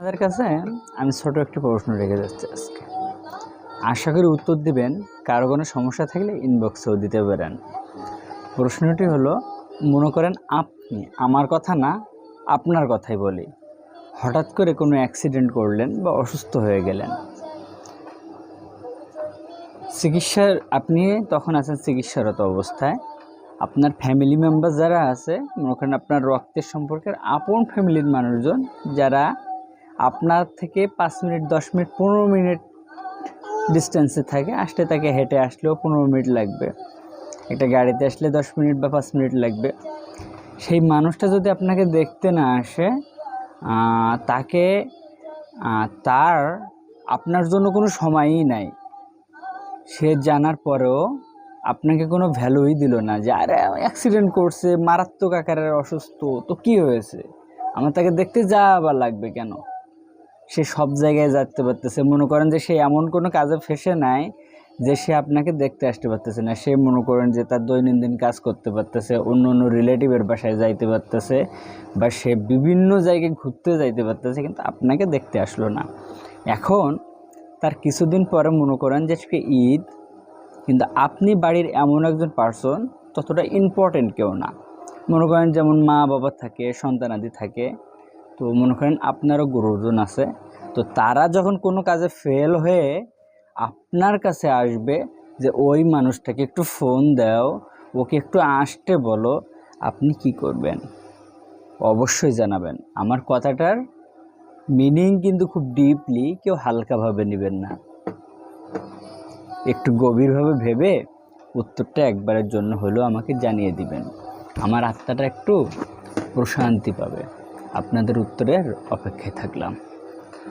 আপনাদের কাছে আমি ছোট একটি প্রশ্ন রেখে যাচ্ছি আজকে। আশা করি উত্তর দিবেন। কারো কোনো সমস্যা থাকলে ইনবক্সেও দিতে পারেন। প্রশ্নটি হলো, মনে করেন আপনি, আমার কথা না আপনার কথাই বলি, হঠাৎ করে কোনো অ্যাক্সিডেন্ট করলেন বা অসুস্থ হয়ে গেলেন। আপনি তখন আছেন চিকিৎসারত অবস্থায়। আপনার ফ্যামিলি মেম্বার যারা আছে, মনে করেন আপনার রক্তের সম্পর্কের আপন ফ্যামিলির মানুষজন, যারা আপনার থেকে 5 মিনিট, 10 মিনিট, 15 মিনিট ডিস্টেন্সে থাকে, আসতে তাকে হেঁটে আসলেও 15 মিনিট লাগবে, একটা গাড়িতে আসলে 10 মিনিট বা 5 মিনিট লাগবে। সেই মানুষটা যদি আপনাকে দেখতে না আসে, তাকে তার আপনার জন্য কোনো সময়ই নাই, সে জানার পরেও আপনাকে কোনো ভ্যালুই দিল না, যে আরে অ্যাক্সিডেন্ট করছে, মারাত্মক আকারের অসুস্থ, তো কি হয়েছে, আমার তাকে দেখতে যাওয়া লাগবে কেন? সে সব জায়গায় যেতে পারতেছে। মনে করেন যে সে এমন কোনো কাজে ফেসে নাই যে সে আপনাকে দেখতে আসতে পারতেছে না। সে মনে করেন যে তার দৈনন্দিন কাজ করতে পারতেছে, অন্য অন্য রিলেটিভের বাসায় যাইতে পারতেছে, বা সে বিভিন্ন জায়গায় ঘুরতে যাইতে পারতেছে, কিন্তু আপনাকে দেখতে আসলো না। এখন তার কিছুদিন পরে মনে করেন যে আজকে ঈদ, কিন্তু আপনি বাড়ির এমন একজন পার্সন, ততটা ইম্পর্টেন্ট কেউ না। মনে করেন যেমন মা বাবা থাকে, সন্তানাদি থাকে, তো মনে করেন আপনারও গুরুজন আছে। তো তারা যখন কোনো কাজে ফেল হয়ে আপনার কাছে আসবে যে ওই মানুষটাকে একটু ফোন দাও, ওকে একটু আসতে বলো, আপনি কি করবেন? অবশ্যই জানাবেন। আমার কথাটার মিনিং কিন্তু খুব ডিপলি, কেউ হালকাভাবে নেবেন না। একটু গভীরভাবে ভেবে উত্তরটা একবারের জন্য হলেও আমাকে জানিয়ে দিবেন। আমার আত্মাটা একটু প্রশান্তি পাবে। আপনাদের উত্তরের অপেক্ষায় থাকলাম।